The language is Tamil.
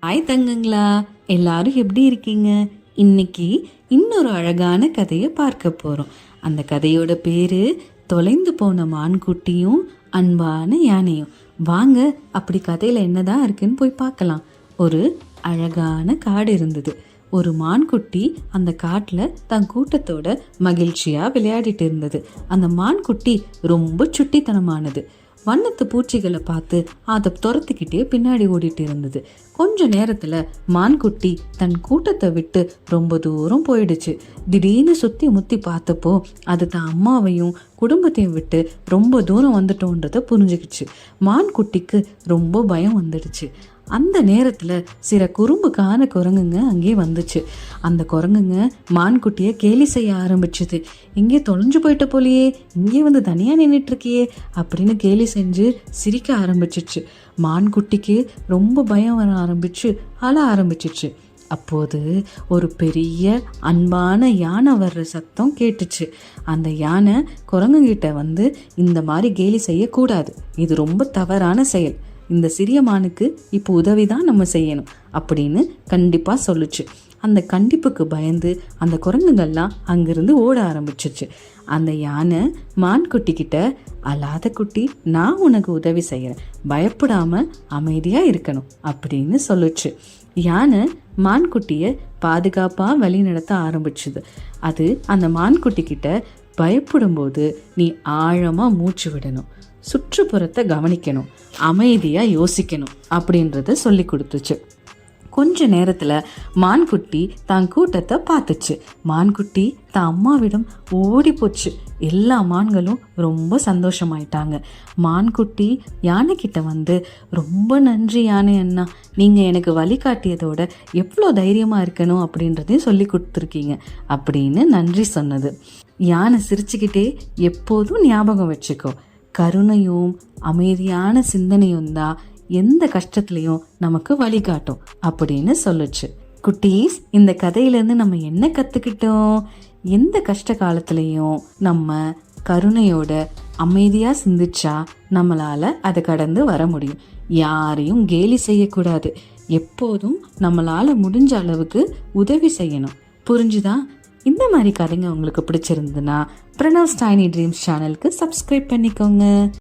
ஹாய் தங்கங்களா, எல்லாரும் எப்படி இருக்கீங்க? இன்னைக்கு இன்னொரு அழகான கதையை பார்க்க போகிறோம். அந்த கதையோட பேரு தொலைந்து போன மான்குட்டியும் அன்பான யானையும். வாங்க அப்படி கதையில் என்னதான் இருக்குன்னு போய் பார்க்கலாம். ஒரு அழகான காடு இருந்தது. ஒரு மான்குட்டி அந்த காட்டில் தன் கூட்டத்தோட மகிழ்ச்சியாக விளையாடிட்டு இருந்தது. அந்த மான்குட்டி ரொம்ப சுட்டித்தனமானது. வண்ணத்து பூச்சிகளை பார்த்து அதை துரத்திக்கிட்டே பின்னாடி ஓடிட்டு இருந்தது. கொஞ்ச நேரத்தில் மான்குட்டி தன் கூட்டத்தை விட்டு ரொம்ப தூரம் போயிடுச்சு. திடீர்னு சுற்றி முத்தி பார்த்தப்போ அது தன் அம்மாவையும் குடும்பத்தையும் விட்டு ரொம்ப தூரம் வந்துட்டோன்றதை புரிஞ்சுக்கிச்சு. மான்குட்டிக்கு ரொம்ப பயம் வந்துடுச்சு. அந்த நேரத்தில் சில குறும்புக்கான குரங்குங்க அங்கே வந்துச்சு. அந்த குரங்குங்க மான்குட்டியை கேலி செய்ய ஆரம்பிச்சுது. இங்கே தொலைஞ்சு போயிட்ட போலியே, இங்கே வந்து தனியாக நின்றுட்டு இருக்கியே அப்படின்னு கேலி செஞ்சு சிரிக்க ஆரம்பிச்சிச்சு. மான்குட்டிக்கு ரொம்ப பயம் வர ஆரம்பிச்சு அழ ஆரம்பிச்சிச்சு. அப்போது ஒரு பெரிய அன்பான யானை வர்ற சத்தம் கேட்டுச்சு. அந்த யானை குரங்குகிட்ட வந்து, இந்த மாதிரி கேலி செய்யக்கூடாது, இது ரொம்ப தவறான செயல், இந்த சிறிய மானுக்கு இப்போ உதவி தான் நம்ம செய்யணும் அப்படின்னு கண்டிப்பாக சொல்லுச்சு. அந்த கண்டிப்புக்கு பயந்து அந்த குரங்குகள்லாம் அங்கிருந்து ஓட ஆரம்பிச்சிச்சு. அந்த யானை மான்குட்டிக்கிட்ட, அழாத குட்டி, நான் உனக்கு உதவி செய்கிறேன், பயப்படாம அமைதியாக இருக்கணும் அப்படின்னு சொல்லுச்சு. யானை மான்குட்டியை பாதுகாப்பாக வழி நடத்த ஆரம்பிச்சுது. அது அந்த மான்குட்டிக்கிட்ட, பயப்படும்போது நீ ஆழமாக மூச்சு விடணும், சுற்றுப்புறத்தை கவனிக்கணும், அமைதியாக யோசிக்கணும் அப்படின்றத சொல்லி கொடுத்துச்சு. கொஞ்ச நேரத்தில் மான்குட்டி தான் கூட்டத்தை பார்த்துச்சு. மான்குட்டி தான் அம்மாவிடம் ஓடி போச்சு. எல்லா மான்களும் ரொம்ப சந்தோஷமாயிட்டாங்க. மான்குட்டி யானைக்கிட்ட வந்து, ரொம்ப நன்றி யானை அண்ணா, நீங்கள் எனக்கு வழிகாட்டியதோட எவ்வளோ தைரியமாக இருக்கணும் அப்படின்றதையும் சொல்லி கொடுத்துருக்கீங்க அப்படின்னு நன்றி சொன்னது. யானை சிரிச்சுக்கிட்டே, எப்போதும் ஞாபகம் வச்சுக்கோ, கருணையும் அமைதியான சிந்தனையும் தான் எந்த கஷ்டத்துலையும் நமக்கு வழிகாட்டும் அப்படின்னு சொல்லுச்சு. குட்டீஸ், இந்த கதையிலேருந்து நம்ம என்ன கற்றுக்கிட்டோம்? எந்த கஷ்ட காலத்துலேயும் நம்ம கருணையோட அமைதியாக சிந்திச்சா நம்மளால் அதை கடந்து வர முடியும். யாரையும் கேலி செய்யக்கூடாது, எப்போதும் நம்மளால் முடிஞ்ச அளவுக்கு உதவி செய்யணும். புரிஞ்சுதா? இந்த மாதிரி கதைங்க உங்களுக்கு பிடிச்சிருந்துன்னா பிரணவ்ஸ் டைனி ட்ரீம்ஸ் சேனலுக்கு சப்ஸ்கிரைப் பண்ணிக்கோங்க.